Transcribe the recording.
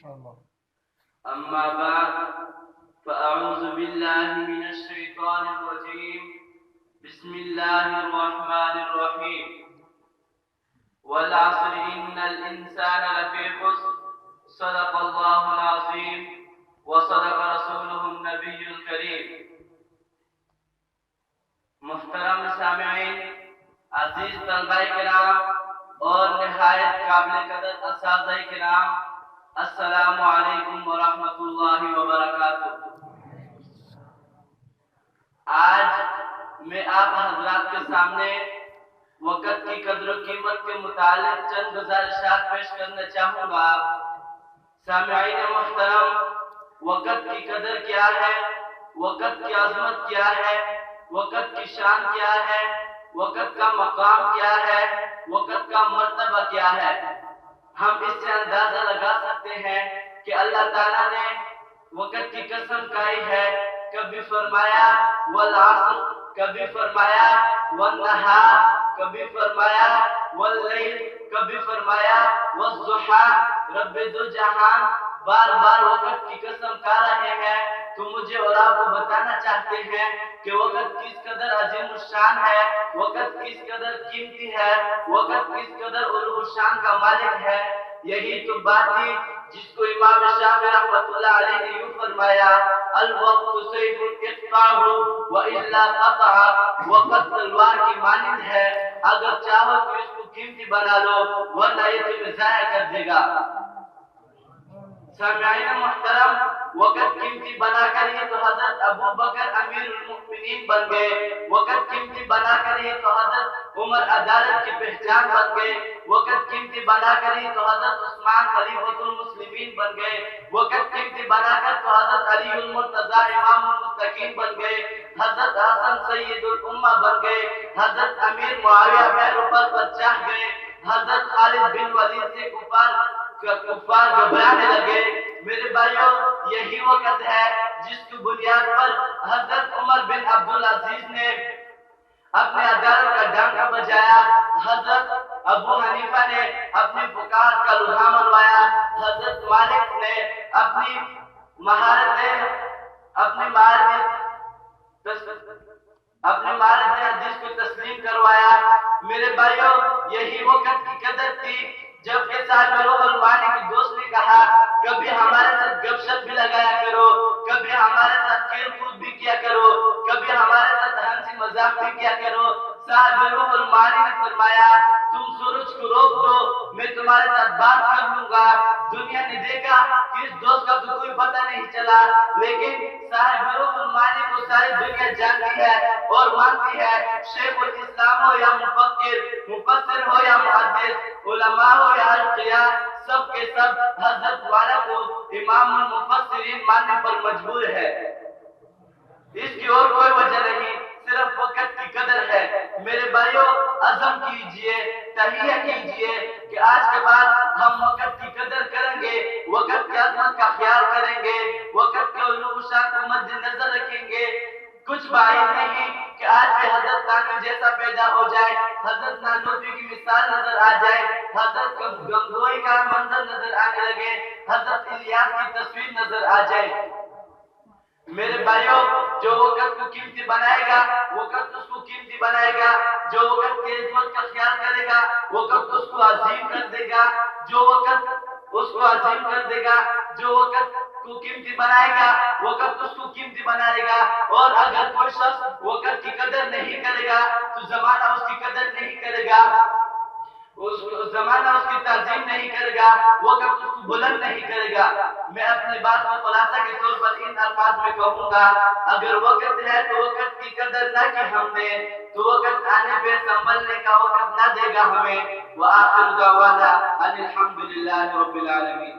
أما بعد فأعوذ بالله من الشيطان الرجيم بسم الله الرحمن الرحيم والعصر إن الإنسان لفي خسر صدق الله العظيم وصدق رسوله النبي الكريم. محترم سامعین، عزیز طلبہ کرام اور نہایت قابل قدر اساتذہ کرام، السلام علیکم ورحمۃ اللہ وبرکاتہ. آج میں آپ حضرات کے سامنے وقت کی قدر و قیمت کے متعلق چند گزارشات پیش کرنا چاہوں گا. سامعین محترم، وقت کی قدر کیا ہے، وقت کی عظمت کیا ہے، وقت کی شان کیا ہے، وقت کا مقام کیا ہے، وقت کا مرتبہ کیا ہے. ہم اس سے اندازہ لگا سکتے ہیں کہ اللہ تعالیٰ نے وقت کی قسم کھائی ہے. کبھی فرمایا والعصر، کبھی فرمایا والنہار، کبھی فرمایا واللیل، کبھی فرمایا والضحیٰ. رب دو جہان بار بار وقت کی قسم کھا رہے ہیں. تو مجھے اور آپ کو بتانا چاہتے ہیں کہ وقت کس قدر عظیم الشان ہے، وقت کس قدر قیمتی ہے، وقت کس قدر علو شان کا مالک ہے. یہی تو بات تھی جس کو امام شافعی رحمۃ اللہ علیہ نے یوں فرمایا: الوقت سیف اقطعہ والا قطع. وقت تلوار کی مانند ہے، اگر چاہو تو اس کو قیمتی بنا لو ورنہ یہ تمہیں ضائع کر دے گا. سامعین محترم، وقت قیمتی بنا کر ہی تو حضرت ابو بکر امیر المؤمنین بن گئے. وقت قیمتی بنا کر ہی تو حضرت عمر عدالت کی پہچان بن گئے. وقت قیمتی بنا کر ہی تو حضرت عثمان خلیفۃ المسلمین بن گئے. وقت قیمتی بنا کر تو حضرت علی المرتضیٰ امام المتقین بن گئے. حضرت حسن سید الامہ بن گئے. حضرت امیر معاویہ بیروپر پر چاہ گئے. حضرت خالد بن ولید سے کفار گھبرانے لگے. میرے بھائیوں، یہی وقت ہے جس کی بنیاد پر حضرت عمر بن عبدالعزیز نے اپنے عدالت کا ڈنکا بجایا. حضرت ابو حنیفہ نے اپنی فقاہت کا لوہا منوایا. حضرت مالک نے اپنی مہارت حدیث کو تسلیم کروایا. میرے بھائیوں، یہی وقت کی قدر تھی جب کہ صاحب روح المانی کے دوست نے کہا کبھی ہمارے ساتھ گپ شپ بھی لگایا کرو، کبھی ہمارے ساتھ کھیل کود بھی کیا کرو، کبھی ہمارے ساتھ ہنسی مذاق بھی کیا کرو. صاحب روح المانی نے فرمایا تم سورج کو روک دو، میں تمہارے ساتھ بات کر لوں گا. دنیا نے دیکھا کہ اس دوست کا تو کوئی پتہ نہیں چلا، لیکن صاحب روح المانی کو ساری دنیا جانتی ہے اور مانتی ہے. شیخ الاسلام ہو یا مفکر، مفسر ہو یا محدث، علماء ہو یا اشقیاء، سب کے سب حضرت والا کو امام المفسرین ماننے پر مجبور ہے. اس کی اور کوئی وجہ نہیں، صرف وقت کی قدر ہے. میرے بھائیوں، عزم کیجئے، تہیہ کیجئے کہ آج کے بعد ہم وقت کی قدر کریں گے، وقت کی عظمت کا خیال کریں گے، وقت کے علو شان کو مد نظر رکھیں گے. کچھ بعید نہیں کہ آج بھی حضرت نانوی جیسا پیدا ہو جائے، حضرت نانوی کی مثال نظر آ جائے، حضرت گنگوئی کا منظر نظر آنے لگے، حضرت الیاس کی تصویر نظر آ جائے. میرے بھائیوں، جو وقت کو قیمتی بنائے گا وقت اس کو قیمتی بنائے گا. جو وقت کی عظمت کا خیال کرے گا وقت اس کو عظیم کر دے گا. جو وقت اس کو عظیم کر دے گا، جو وقت کو قیمتی بنائے گا وقت اس کو قیمتی بنائے گا. اور اگر کوئی شخص وقت کی قدر نہیں کرے گا تو زمانہ اس کی قدر نہیں کرے گا، زمانہ اس کی تعظیم نہیں کرے گا، وقت اس کو بلند نہیں کرے گا. میں اپنی بات کو خلاصہ کے طور پر ان الفاظ میں کہوں گا: اگر وقت ہے تو وقت کی قدر نہ کی ہم نے، تو وقت آنے پہ سنبھلنے کا وقت نہ دے گا ہمیں. وآخر دعوانا ان الحمدللہ رب العالمین.